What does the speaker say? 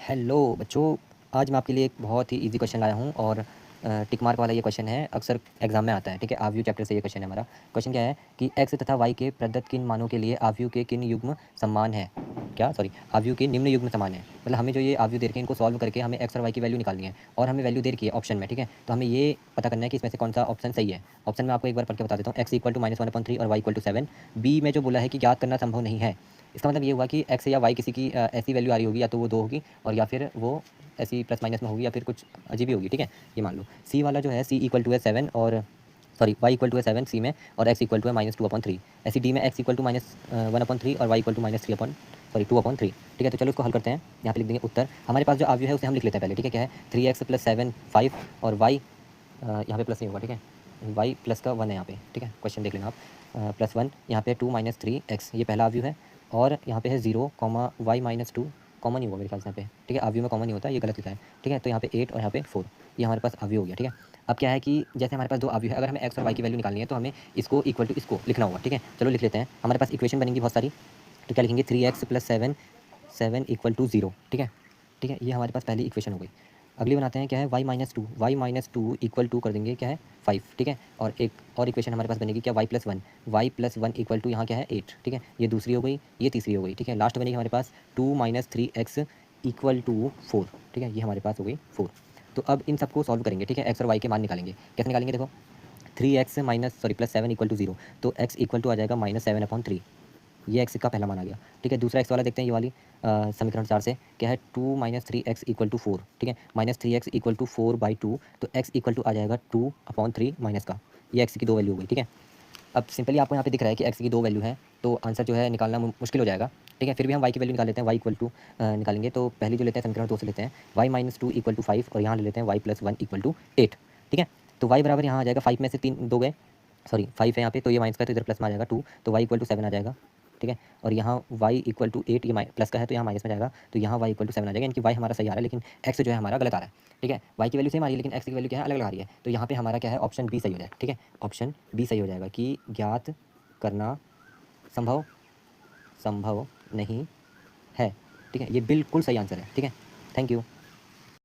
Hello बच्चों, आज मैं आपके लिए एक बहुत ही इजी क्वेश्चन लाया हूँ और टिक मार्क वाला ये क्वेश्चन है। अक्सर एग्जाम में आता है। ठीक है, आव्यूह चैप्टर से ये क्वेश्चन है हमारा। क्वेश्चन क्या है कि एक्स तथा वाई के प्रदत्त किन मानों के लिए आव्यूह के किन युग्म समान है। आव्यूह के निम्न युग्म समान है। मतलब हमें जो ये आव्यूह दे रखे हैं इनको सॉल्व करके हमें एक्स और वाई की वैल्यू निकालनी है और हमें वैल्यू दे रखी है ऑप्शन में। ठीक है, तो हमें ये पता करना है कि इसमें से कौन सा ऑप्शन सही है। ऑप्शन में आपको एक बार पढ़ के बता देता हूँ। एक्स इक्वल टू -1/3 और वाई इक्वल टू 7। बी में जो बोला है कि ज्ञात करना संभव नहीं है, इसका मतलब ये हुआ कि एक्स या वाई किसी की ऐसी वैल्यू आ रही होगी, या तो वो 2 होगी और या फिर वो ऐसी प्लस माइनस में होगी या फिर कुछ अजीब ही होगी। ठीक है, ये मान लो सी वाला जो है सी इक्वल टू है 7 और वाई इक्वल टू है 7 सी में, और एक्स इक्वल टू है -2/3। ऐसी डी में एक्स इक्वल टू -1/3 और वाई इक्वल टू -2/3। ठीक है, तो चलो इसको हल करते हैं। यहाँ पे लिख देंगे उत्तर। हमारे पास जो आव्यूह है उसे हम लिख लेते हैं पहले। ठीक है, क्या है 3x + 7 5 और वाई यहाँ पे प्लस नहीं होगा। ठीक है, वाई प्लस का 1 है यहाँ पे। ठीक है, क्वेश्चन देख लेना आप। +1 यहाँ पे 2 - 3x ये पहला आव्यूह है, और यहाँ पे है 0, y -2 कॉमन ही होगा मेरे ख्याल से यहाँ पे। ठीक है, आव्यूह में कॉमन नहीं होता, ये गलत लिखा है। ठीक है, तो यहाँ पे 8 और यहाँ पे 4, ये हमारे पास आव्यूह हो गया। ठीक है, अब क्या है कि जैसे हमारे पास दो आव्यूह है, अगर हमें एक्स और वाई की वैल्यू निकालनी है तो हमें इसको इक्वल टू इसको लिखना होगा। ठीक है, चलो लिख लेते हैं। हमारे पास इक्वेशन बनेंगी बहुत सारी। तो क्या लिखेंगे 3x + 7 = 0। ठीक है, ठीक है, ये हमारे पास पहली इक्वेशन हो गई। अगली बनाते हैं, क्या है y-2 इक्वल टू कर देंगे क्या है 5। ठीक है, और एक और इक्वेशन हमारे पास बनेगी क्या y+1 इक्वल टू यहाँ क्या है 8। ठीक है, ये दूसरी हो गई, ये तीसरी हो गई। ठीक है, लास्ट बनेगी हमारे पास 2 - 3x = 4। ठीक है, ये हमारे पास हो गई 4। तो अब इन सबको सॉल्व करेंगे। ठीक है, एक्स और वाई के मान निकालेंगे। कैसे निकालेंगे देखो, 3x +7 = 0, तो x इक्वल टू आ जाएगा -7/3। ये एक्स का पहला मान आ गया। ठीक है, दूसरा एक्स वाला देखते हैं, ये वाली समीकरण 4 से क्या है 2 - 3x = 4। ठीक है, -3x = 4/2, तो x इक्वल टू आ जाएगा 2/3 माइनस का। ये एक्स की दो वैल्यू हो गई। ठीक है, अब सिंपली आपको यहाँ पे दिख रहा है कि एक्स की दो वैल्यू है, तो आंसर जो है निकालना मुश्किल हो जाएगा। ठीक है, फिर भी हम वाई की वैल्यू निकाल लेते हैं। वाई इक्वल टू निकालेंगे, तो पहली जो लेते हैं समीकरण 2 से लेते हैं, y-2 = 5 और यहाँ ले लेते हैं y+1 = 8। ठीक है, तो y बराबर यहाँ आ जाएगा 5 में से 3 2 गए, 5 है यहाँ पे, तो ये माइनस का, तो इधर प्लस में आ जाएगा 2, तो y = 7 आ जाएगा। ठीक है, और यहाँ y = 8, ये प्लस का है तो यहाँ माइनस में जाएगा, तो यहाँ y = 7 आ जाएगा। यानी कि y हमारा सही आ रहा है, लेकिन x जो है हमारा गलत आ रहा है। ठीक है, y की वैल्यू सेम आ रही है, लेकिन x की वैल्यू क्या है, अलग आ रही है। तो यहाँ पे हमारा क्या है, ऑप्शन बी सही हो जाएगा। ठीक है, ऑप्शन बी सही हो जाएगा कि ज्ञात करना संभव संभव नहीं है। ठीक है, ये बिल्कुल सही आंसर है। ठीक है, थैंक यू।